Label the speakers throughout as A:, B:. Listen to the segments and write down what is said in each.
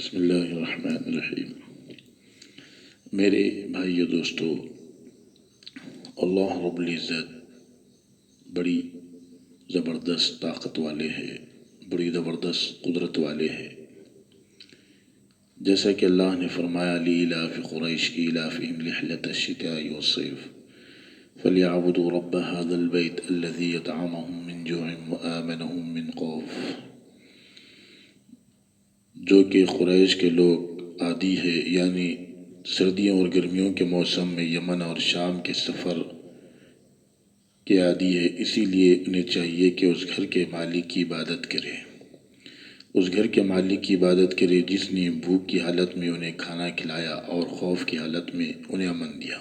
A: بسم اللہ الرحمن الرحیم۔ میرے بھائیو دوستو، اللہ رب العزت بڑی زبردست طاقت والے ہے، بڑی زبردست قدرت والے ہے۔ جیسا کہ اللہ نے فرمایا لإلاف قریش إلافهم رحلة الشتاء والصيف فليعبدوا رب هذا البيت الذي يطعمهم من جوع وآمنهم من خوف۔ جو کہ قریش کے لوگ عادی ہے، یعنی سردیوں اور گرمیوں کے موسم میں یمن اور شام کے سفر کے عادی ہے، اسی لیے انہیں چاہیے کہ اس گھر کے مالک کی عبادت کرے، اس گھر کے مالک کی عبادت کرے جس نے بھوک کی حالت میں انہیں کھانا کھلایا اور خوف کی حالت میں انہیں امن دیا۔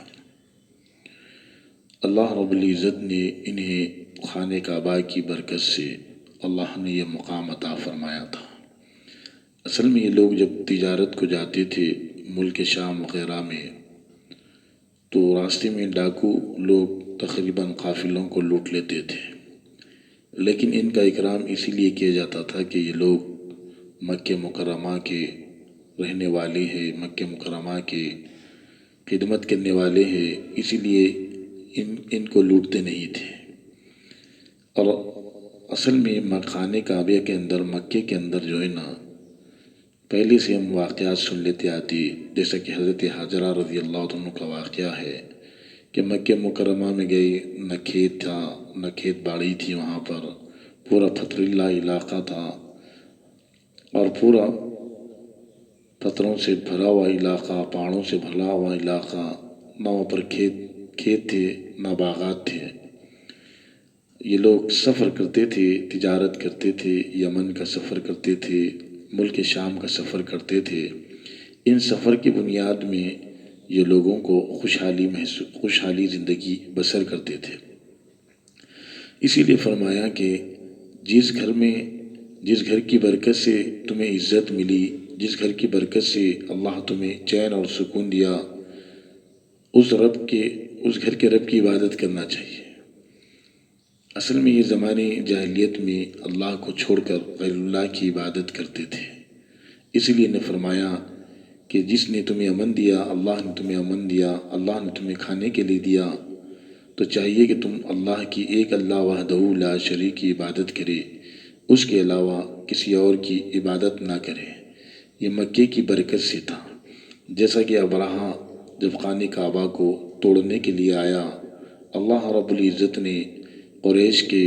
A: اللہ رب العزت نے انہیں خانہ کعبہ کی برکت سے اللہ نے یہ مقام عطا فرمایا تھا۔ اصل میں یہ لوگ جب تجارت کو جاتے تھے ملک شام وغیرہ میں، تو راستے میں ڈاکو لوگ تقریباً قافلوں کو لوٹ لیتے تھے، لیکن ان کا اکرام اسی لیے کیا جاتا تھا کہ یہ لوگ مکہ مکرمہ کے رہنے والے ہیں، مکہ مکرمہ کے خدمت کرنے والے ہیں، اسی لیے ان کو لوٹتے نہیں تھے۔ اور اصل میں خانہ کعبہ کے اندر، مکے کے اندر جو ہے نا، پہلے سے ہم واقعات سن لیتے آتی، جیسا کہ حضرت حاجرہ رضی اللہ عنہ کا واقعہ ہے کہ مکہ مکرمہ میں گئی، نہ کھیت تھا نہ کھیت باڑی تھی، وہاں پر پورا پتھریلا علاقہ تھا اور پورا پتھروں سے بھرا ہوا علاقہ، پہاڑوں سے بھرا ہوا علاقہ، نہ وہاں پر کھیت تھے نہ باغات تھے۔ یہ لوگ سفر کرتے تھے، تجارت کرتے تھے، یمن کا سفر کرتے تھے، ملک شام کا سفر کرتے تھے۔ ان سفر کی بنیاد میں یہ لوگوں کو خوشحالی زندگی بسر کرتے تھے۔ اسی لیے فرمایا کہ جس گھر کی برکت سے تمہیں عزت ملی، جس گھر کی برکت سے اللہ تمہیں چین اور سکون دیا، اس گھر کے رب کی عبادت کرنا چاہیے۔ اصل میں یہ زمانے جاہلیت میں اللہ کو چھوڑ کر غیر اللہ کی عبادت کرتے تھے، اس لیے نے فرمایا کہ جس نے تمہیں امن دیا، اللہ نے تمہیں امن دیا، اللہ نے تمہیں کھانے کے لیے دیا، تو چاہیے کہ تم اللہ کی ایک اللہ وحدہ لا شریک کی عبادت کرے، اس کے علاوہ کسی اور کی عبادت نہ کرے۔ یہ مکے کی برکت سے تھا۔ جیسا کہ ابرہہ جب خانہ کعبہ کو توڑنے کے لیے آیا، اللہ رب العزت نے قریش کے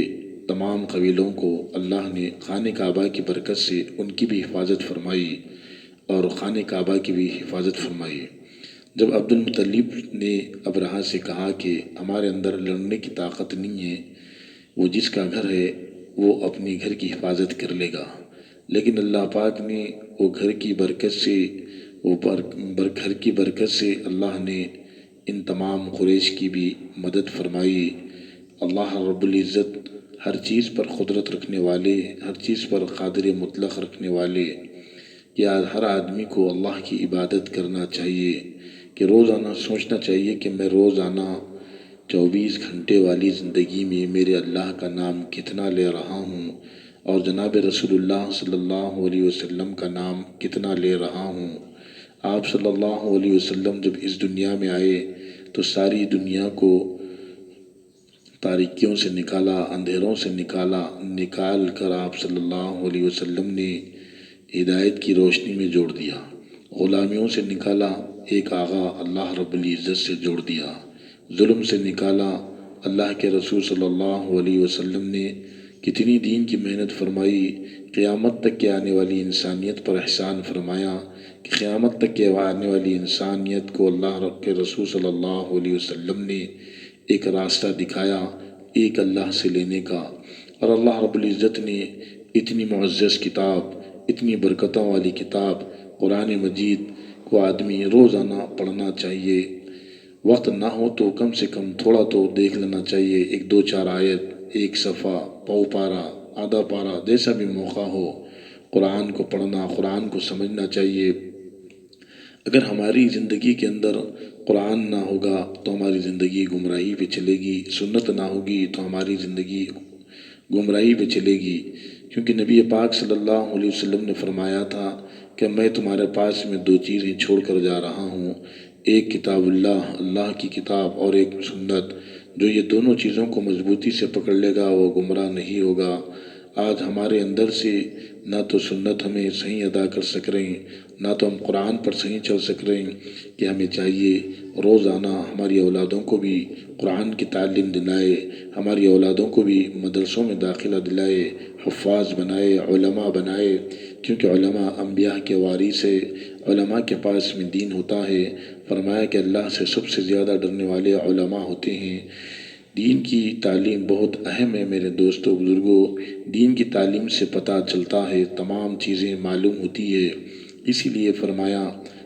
A: تمام قبیلوں کو اللہ نے خانہ کعبہ کی برکت سے ان کی بھی حفاظت فرمائی اور خانہ کعبہ کی بھی حفاظت فرمائی۔ جب عبد المطلب نے ابرہہ سے کہا کہ ہمارے اندر لڑنے کی طاقت نہیں ہے، وہ جس کا گھر ہے وہ اپنے گھر کی حفاظت کر لے گا، لیکن اللہ پاک نے وہ گھر کی برکت سے اللہ نے ان تمام قریش کی بھی مدد فرمائی۔ اللہ رب العزت ہر چیز پر قدرت رکھنے والے، ہر چیز پر قادر مطلق رکھنے والے، یا ہر آدمی کو اللہ کی عبادت کرنا چاہیے کہ روزانہ سوچنا چاہیے کہ میں روزانہ 24 گھنٹے والی زندگی میں میرے اللہ کا نام کتنا لے رہا ہوں اور جناب رسول اللہ صلی اللہ علیہ وسلم کا نام کتنا لے رہا ہوں۔ آپ صلی اللہ علیہ وسلم جب اس دنیا میں آئے تو ساری دنیا کو تاریکیوں سے نکالا، اندھیروں سے نکال کر آپ صلی اللہ علیہ وسلم نے ہدایت کی روشنی میں جوڑ دیا، غلامیوں سے نکالا، ایک آقا اللہ رب العزت سے جوڑ دیا، ظلم سے نکالا۔ اللہ کے رسول صلی اللہ علیہ وسلم نے کتنی دین کی محنت فرمائی، قیامت تک کے آنے والی انسانیت پر احسان فرمایا کہ قیامت تک کے آنے والی انسانیت کو اللہ کے رسول صلی اللہ علیہ وسلم نے ایک راستہ دکھایا ایک اللہ سے لینے کا۔ اور اللہ رب العزت نے اتنی معزز کتاب، اتنی برکتوں والی کتاب قرآن مجید کو آدمی روزانہ پڑھنا چاہیے، وقت نہ ہو تو کم سے کم تھوڑا تو دیکھ لینا چاہیے، 1-2-4 آیت، ایک صفحہ، پاؤ پارا، آدھا پارا، جیسا بھی موقع ہو قرآن کو پڑھنا، قرآن کو سمجھنا چاہیے۔ اگر ہماری زندگی کے اندر قرآن نہ ہوگا تو ہماری زندگی گمراہی پہ چلے گی، سنت نہ ہوگی تو ہماری زندگی گمراہی پہ چلے گی، کیونکہ نبی پاک صلی اللہ علیہ وسلم نے فرمایا تھا کہ میں تمہارے پاس میں دو چیزیں چھوڑ کر جا رہا ہوں، ایک کتاب اللہ، اللہ کی کتاب، اور ایک سنت۔ جو یہ دونوں چیزوں کو مضبوطی سے پکڑ لے گا وہ گمراہ نہیں ہوگا۔ آج ہمارے اندر سے نہ تو سنت ہمیں صحیح ادا کر سک رہے ہیں، نہ تو ہم قرآن پر صحیح چل سک رہے ہیں، کہ ہمیں چاہیے روزانہ ہماری اولادوں کو بھی قرآن کی تعلیم دلائے، ہماری اولادوں کو بھی مدرسوں میں داخلہ دلائے، حفاظ بنائے، علماء بنائے، کیونکہ علماء انبیاء کے وارث ہے، علماء کے پاس میں دین ہوتا ہے۔ فرمایا کہ اللہ سے سب سے زیادہ ڈرنے والے علماء ہوتے ہیں۔ دین کی تعلیم بہت اہم ہے میرے دوستوں بزرگوں، دین کی تعلیم سے پتہ چلتا ہے، تمام چیزیں معلوم ہوتی ہے۔ اسی لیے فرمایا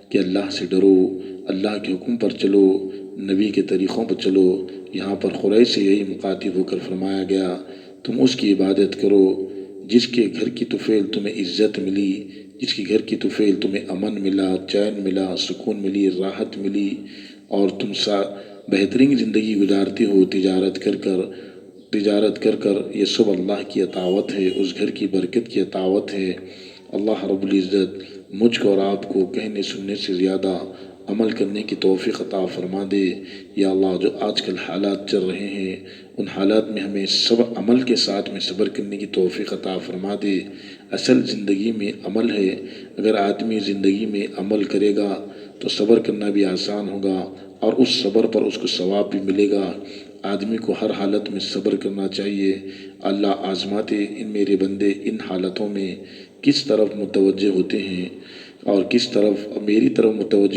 A: کہ اللہ سے ڈرو، اللہ کے حکم پر چلو، نبی کے طریقوں پر چلو۔ یہاں پر قریش سے یہی مخاطب ہو کر فرمایا گیا، تم اس کی عبادت کرو جس کے گھر کی طفیل تمہیں عزت ملی، جس کے گھر کی طفیل تمہیں امن ملا، چین ملا، سکون ملی، راحت ملی، اور تم بہترین زندگی گزارتے ہو تجارت کر کر۔ یہ سب اللہ کی اطاعت ہے، اس گھر کی برکت کی اطاعت ہے۔ اللہ رب العزت مجھ کو اور آپ کو کہنے سننے سے زیادہ عمل کرنے کی توفیق عطا فرما دے۔ یا اللہ، جو آج کل حالات چل رہے ہیں ان حالات میں ہمیں عمل کے ساتھ میں صبر کرنے کی توفیق عطا فرما دے۔ اصل زندگی میں عمل ہے، اگر آدمی زندگی میں عمل کرے گا تو صبر کرنا بھی آسان ہوگا، اور اس صبر پر اس کو ثواب بھی ملے گا۔ آدمی کو ہر حالت میں صبر کرنا چاہیے۔ اللہ آزماتے ان میرے بندے ان حالتوں میں کس طرف متوجہ ہوتے ہیں اور کس طرف میری طرف متوجہ